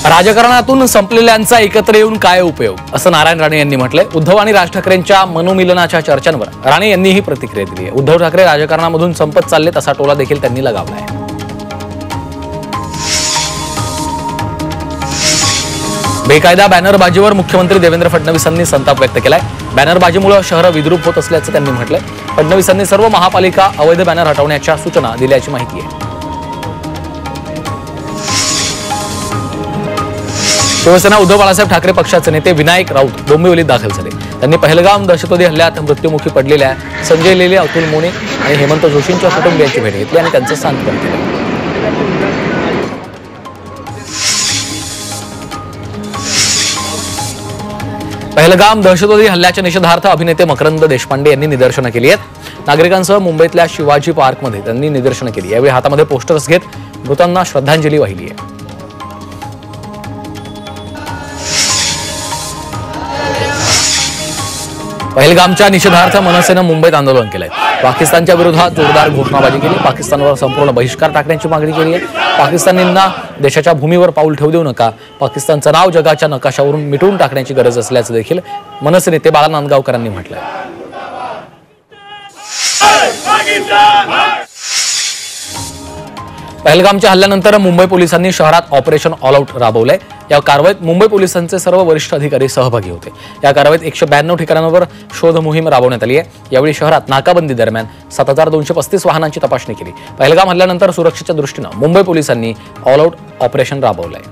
राजकारणातून संपलेल्यांचा एकत्र येऊन काय उपयोग, असं नारायण राणे यांनी म्हटलंय. उद्धव आणि राज ठाकरेंच्या मनोमिलनाच्या चर्चांवर राणे यांनी ही प्रतिक्रिया दिली आहे. उद्धव ठाकरे राजकारणामधून संपत चाललेत असा टोला देखील त्यांनी लगावलाय. बेकायदा बॅनरबाजीवर मुख्यमंत्री देवेंद्र फडणवीसांनी संताप व्यक्त केलाय. बॅनरबाजीमुळे शहर विद्रूप होत असल्याचं त्यांनी म्हटलंय. फडणवीसांनी सर्व महापालिका अवैध बॅनर हटवण्याच्या सूचना दिल्याची माहिती आहे. शिवसेना उद्धव बाळासाहेब ठाकरे पक्षाचे नेते विनायक राऊत डोंबिवलीत दाखल झाले. त्यांनी पहलगाम दहशतवादी हल्ल्यात मृत्युमुखी पडलेल्या संजय लेले, अतुल मोने आणि हेमंत जोशींच्या कुटुंबियांची भेट घेतली आणि त्यांचं सांत्वन केलं. पहलगाम दहशतवादी हल्ल्याच्या निषेधार्थ अभिनेते मकरंद देशपांडे यांनी निदर्शनं केली आहेत. नागरिकांसह मुंबईतल्या शिवाजी पार्कमध्ये त्यांनी निदर्शनं केली. यावेळी हातामध्ये पोस्टर्स घेत मृतांना श्रद्धांजली वाहिली आहे. पहलगामच्या निषेधार्थ मनसेनं मुंबईत आंदोलन केलंय. पाकिस्तानच्या विरोधात जोरदार घोषणाबाजी केली. पाकिस्तानवर संपूर्ण बहिष्कार टाकण्याची मागणी केली आहे. पाकिस्तानींना देशाच्या भूमीवर पाऊल ठेवू देऊ नका. पाकिस्तानचं नाव जगाच्या नकाशावरून मिटवून टाकण्याची गरज असल्याचं देखील मनसे नेते बाळा नांदगावकरांनी म्हटलंय. पहलगामच्या हल्ल्यानंतर मुंबई पोलिसांनी शहरात ऑपरेशन ऑल आउट राबवलंय. या कारवाईत मुंबई पोलिसांचे सर्व वरिष्ठ अधिकारी सहभागी होते. या कारवाईत 192 ठिकाणांवर शोध मोहीम राबवण्यात आली आहे. यावेळी शहरात नाकाबंदी दरम्यान 7235 वाहनांची तपासणी केली. पहलगाम हल्ल्यानंतर सुरक्षेच्या दृष्टीनं मुंबई पोलिसांनी ऑल आउट ऑपरेशन राबवलंय.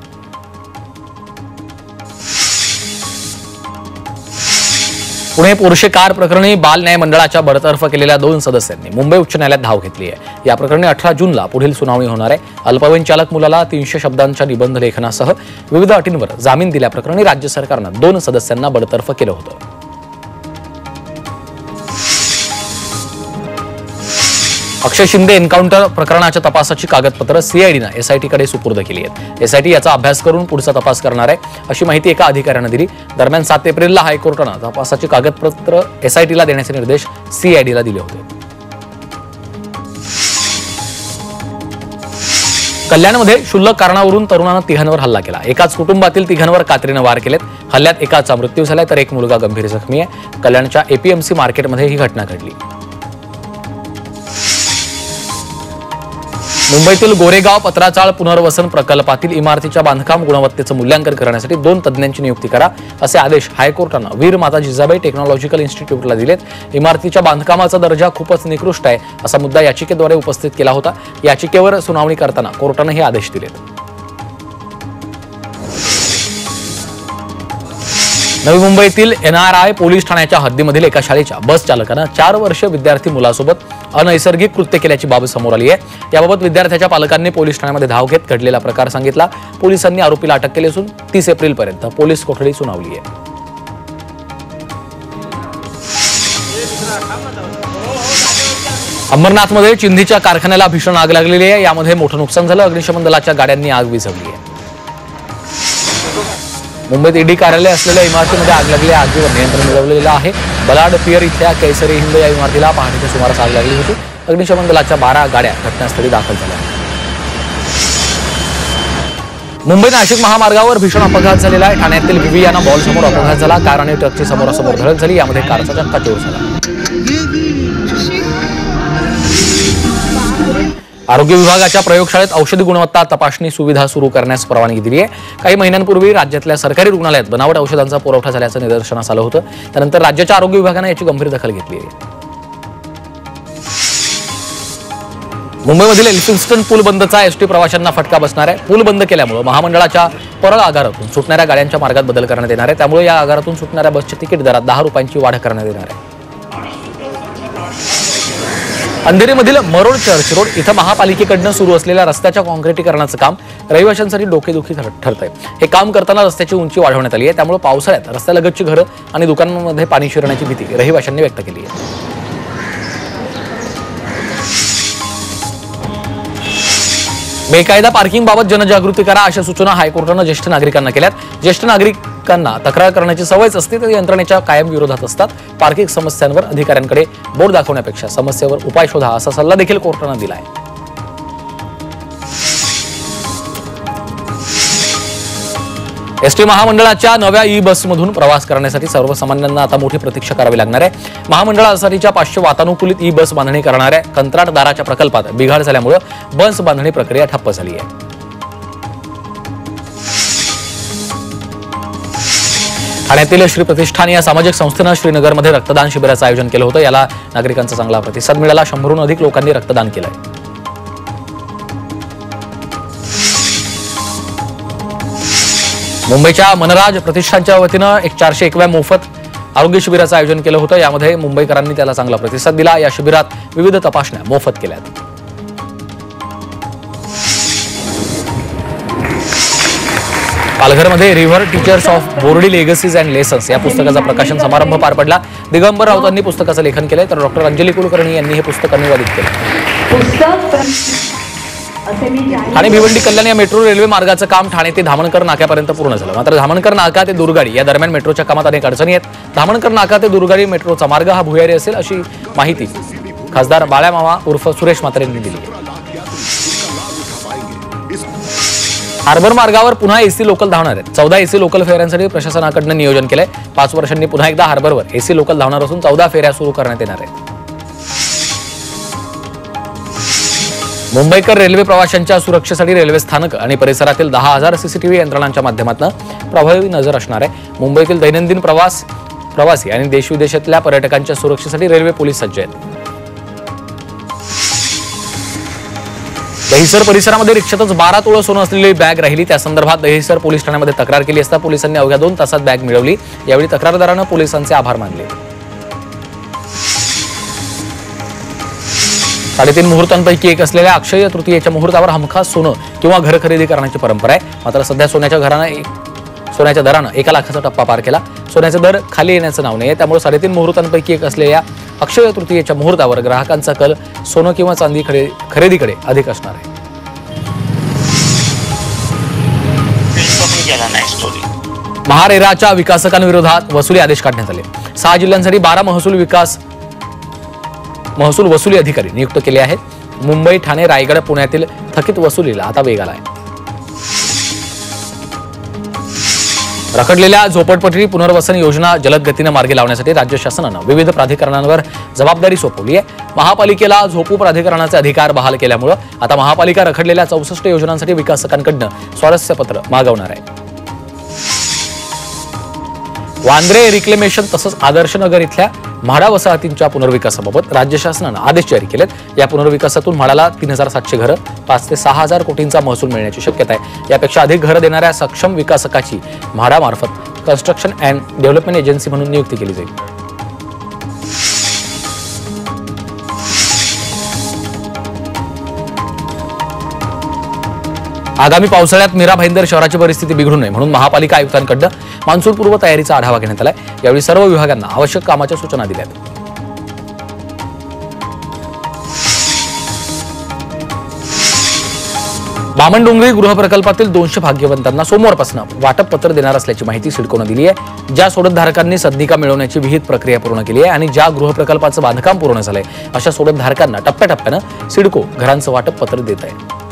पुणे पोर्शे कार प्रकरणी बाल न्याय मंडळाच्या बडतर्फ केलेल्या 2 सदस्यांनी मुंबई उच्च न्यायालयात धाव घेतली आहे. या प्रकरणी 18 जूनला पुढील सुनावणी होणार आहे. अल्पवयीन चालक मुलाला 300 शब्दांच्या निबंध लेखनासह विविध अटींवर जामीन दिल्याप्रकरणी राज्य सरकारनं 2 सदस्यांना बडतर्फ केलं होतं. अक्षय शिंदे एन्काउंटर प्रकरणाच्या तपासाची कागदपत्र सीआयडीनं एसआयटीकडे सुपूर्द केली आहेत. एसआयटी याचा अभ्यास करून पुढचा तपास करणार आहे, अशी माहिती एका अधिकाऱ्यानं दिली. दरम्यान 7 एप्रिलला हायकोर्टानं तपासाची कागदपत्र एसआयटीला देण्याचे निर्देश सीआयडीला दिले होते. कल्याणमध्ये क्षुल्लक कारणावरून तरुणानं 3 हल्ला केला. एकाच कुटुंबातील 3 कात्रीनं वार केलेत. हल्ल्यात एकाचा मृत्यू झालाय तर एक मुलगा गंभीर जखमी आहे. कल्याणच्या एपीएमसी मार्केटमध्ये ही घटना घडली. मुंबईतील गोरेगाव पत्राचाळ पुनर्वसन प्रकल्पातील इमारतीच्या बांधकाम गुणवत्तेचं मूल्यांकन करण्यासाठी 2 तज्ज्ञांची नियुक्ती करा, असे आदेश हायकोर्टानं वीर माता जिजाबाई टेक्नॉलॉजिकल इन्स्टिट्यूटला दिलेत. इमारतीच्या बांधकामाचा दर्जा खूपच निकृष्ट आहे, असा मुद्दा याचिकेद्वारे उपस्थित केला होता. याचिकेवर सुनावणी करताना कोर्टानं हे आदेश दिलेत. नवी मुंबईतील एनआरआय पोलीस ठाण्याच्या हद्दीमधील एका शाळेच्या बस चालकानं 4 वर्षीय विद्यार्थी मुलासोबत अनैसर्गिक कृत्य केल्याची बाब समोर आली आहे. याबाबत विद्यार्थ्याच्या पालकांनी पोलीस ठाण्यामध्ये धाव घेत घडलेला प्रकार सांगितला. पोलिसांनी आरोपीला अटक केली असून 30 एप्रिलपर्यंत पोलीस कोठडी सुनावली आहे. अंबरनाथमध्ये चिंधीच्या कारखान्याला भीषण आग लागलेली आहे. यामध्ये मोठं नुकसान झालं. अग्निशमन दलाच्या गाड्यांनी आग विझवली आहे. मुंबईत ईडी कार्यालय असलेल्या इमारतीमध्ये आग लागली. आगीवर नियंत्रण मिळवलेलं आहे. बलाड पियर इथल्या कैसरी हिंद या इमारतीला पहाटेच्या सुमारास आग लागली होती. अग्निशमन दलाच्या 12 गाड्या घटनास्थळी दाखल झाल्या. मुंबई नाशिक महामार्गावर भीषण अपघात झालेला आहे. ठाण्यातील विवियाना मॉल समोर अपघात झाला. कार आणि ट्रकची समोरासमोर धडक झाली. यामध्ये कारचा चक्काचूर झाला. आरोग्य विभागाच्या प्रयोगशाळेत औषधी गुणवत्ता तपासणी सुविधा सुरू करण्यास परवानगी दिली आहे. काही महिन्यांपूर्वी राज्यातल्या सरकारी रुग्णालयात बनावट औषधांचा पुरवठा झाल्याचं निदर्शनास आलं होतं. त्यानंतर राज्याच्या आरोग्य विभागाने याची गंभीर दखल घेतली आहे. मुंबईमधील एल्फिन्स्टन पूल बंदचा एसटी प्रवाशांना फटका बसणार आहे. पूल बंद केल्यामुळे महामंडळाच्या परळ आगारातून सुटणाऱ्या गाड्यांच्या मार्गात बदल करण्यात येणार आहे. त्यामुळे या आगारातून सुटणाऱ्या बसच्या तिकीट दरात 10 रुपयांची वाढ करण्यात येणार आहे. अंधेरीमधील मरोड चर्च रोड इथं महापालिकेकडनं सुरू असलेल्या रस्त्याच्या काँक्रिटीकरणाचं काम रहिवाशांसाठी डोकेदुखी ठरतंय. हे काम करताना रस्त्याची उंची वाढवण्यात आली आहे. त्यामुळे पावसाळ्यात रस्त्यालगतची घरं आणि दुकानांमध्ये पाणी शिरण्याची भीती रहिवाशांनी व्यक्त केली आहे. बेकायदा पार्किंगबाबत जनजागृती करा, अशा सूचना हायकोर्टानं ज्येष्ठ नागरिकांना केल्यात. ज्येष्ठ नागरिकांना तक्रार करण्याची सवयच असते, तर यंत्रणेच्या कायम विरोधात असतात. पार्किंग समस्यांवर अधिकाऱ्यांकडे बोट दाखवण्यापेक्षा समस्येवर उपाय शोधा, असा सल्ला देखील कोर्टानं दिला आहे. एसटी महामंडळाच्या नव्या ई बसमधून प्रवास करण्यासाठी सर्वसामान्यांना आता मोठी प्रतीक्षा करावी लागणार आहे. महामंडळासाठीच्या 500 वातानुकूलित ई बस बांधणी करणाऱ्या कंत्राटदाराच्या प्रकल्पात बिघाड झाल्यामुळे बस बांधणी प्रक्रिया ठप्प झाली आहे. ठाण्यातील श्री प्रतिष्ठान या सामाजिक संस्थेनं श्रीनगरमध्ये रक्तदान शिबिराचं आयोजन केलं होतं. याला नागरिकांचा चांगला प्रतिसाद मिळाला. 100हून अधिक लोकांनी रक्तदान केलंय. मुंबईच्या मनराज प्रतिष्ठानच्या वतीनं 401व्या मोफत आरोग्य शिबिराचं आयोजन केलं होतं. यामध्ये मुंबईकरांनी त्याला चांगला प्रतिसाद दिला. या शिबिरात विविध तपासण्या मोफत केल्यात. पालघरमध्ये river teachers of Bordi legacies and lessons या पुस्तकाचा प्रकाशन समारंभ पार पडला. दिगंबर राऊतांनी पुस्तकाचं लेखन केलंय तर डॉक्टर अंजली कुलकर्णी यांनी हे पुस्तक अनुवादित केलं. ठाणे भिवंडी कल्याण या मेट्रो रेल्वे मार्गाचं काम ठाणे ते धामणकर नाक्यापर्यंत पूर्ण झालं. मात्र धामणकर नाका ते दुर्गाडी या दरम्यान मेट्रोच्या कामात अनेक अडचणी आहेत. धामणकर नाका ते दुर्गाडी मेट्रोचा मार्ग हा भुयारी असेल अशी माहिती खासदार बाळ्यामामा उर्फ सुरेश म्हात्रे यांनी दिली. हार्बर मार्गावर पुन्हा एसी लोकल धावणार आहेत. 14 एसी लोकल फेऱ्यांसाठी प्रशासनाकडून नियोजन केलंय. 5 वर्षांनी पुन्हा एकदा हार्बरवर एसी लोकल धावणार असून 14 फेऱ्या सुरू करण्यात येणार आहेत. मुंबईकर रेल्वे प्रवाशांच्या सुरक्षेसाठी रेल्वे स्थानक आणि परिसरातील 10,000 सीसीटीव्ही यंत्रणांच्या माध्यमातून प्रभावी नजर असणार आहे. मुंबईतील दैनंदिन प्रवासी आणि देशविदेशातल्या पर्यटकांच्या सुरक्षेसाठी रेल्वे पोलीस सज्ज आहेत. दहिसर परिसरामध्ये रिक्षातच 12 तोळे सोनं असलेली बॅग राहिली. त्या संदर्भात दहिसर पोलीस ठाण्यामध्ये तक्रार केली असता पोलिसांनी अवघ्या 2 तासात बॅग मिळवली. यावेळी तक्रारदारानं पोलिसांचे आभार मानले. 3.5 मुहूर्तांपैकी एक असलेल्या अक्षय तृतीयेच्या मुहूर्तावर हमखास सोनं किंवा घर खरेदी करण्याची परंपरा आहे. मात्र सध्या सोन्याच्या दरानं 1 लाखाचा टप्पा पार केला. सोन्याचे दर खाली येण्याचं नाव नाही. त्यामुळे 3.5 मुहूर्तांपैकी एक असलेल्या अक्षय तृतीयेच्या मुहूर्तावर ग्राहकांचा कल सोनं किंवा चांदी खरेदीकडे अधिक असणार आहे. महारेराच्या विकासकांविरोधात वसुली आदेश काढण्यात आले. 6 जिल्ह्यांसाठी 12 महसूल वसुली अधिकारी नियुक्त केले आहेत. मुंबई, ठाणे, रायगड, पुण्यातील थकीत वसुलीला आता वेग आलाय. रखडलेल्या झोपडपट्टी पुनर्वसन योजना जलद गतीनं मार्गी लावण्यासाठी राज्य शासनानं विविध प्राधिकरणांवर जबाबदारी सोपवली आहे. महापालिकेला झोपू प्राधिकरणाचे अधिकार बहाल केल्यामुळे आता महापालिका रखडलेल्या 64 योजनांसाठी विकासकांकडून स्वारस्यपत्र मागवणार आहे. वांद्रे रिक्लेमेशन तसंच आदर्शनगर इथल्या म्हाडा वसाहतींच्या पुनर्विकासाबाबत राज्य शासनानं आदेश जारी केलेत. या पुनर्विकासातून म्हाडाला 3,700 घरं 5 ते 6,000 कोटींचा महसूल मिळण्याची शक्यता आहे. यापेक्षा अधिक घरं देणाऱ्या सक्षम विकासकाची म्हाडामार्फत कन्स्ट्रक्शन अँड डेव्हलपमेंट एजन्सी म्हणून नियुक्ती केली जाईल. आगामी पावसाळ्यात मीरा भाईंदर शहराची परिस्थिती बिघडू नये म्हणून महापालिका आयुक्तांकडून मान्सूनपूर्व तयारीचा आढावा घेण्यात आलाय. यावेळी सर्व विभागांना आवश्यक कामाच्या सूचना दिल्यात. बामणडोंगरी गृहप्रकल्पातील 200 भाग्यवंतांना सोमवारपासून वाटप पत्र देणार असल्याची माहिती सिडकोनं दिली आहे. ज्या सोडतधारकांनी सदनिका मिळवण्याची विहित प्रक्रिया पूर्ण केली आहे आणि ज्या गृहप्रकल्पाचं बांधकाम पूर्ण झालंय अशा सोडतधारकांना टप्प्याटप्प्यानं सिडको घरांचं वाटप पत्र देत आहे.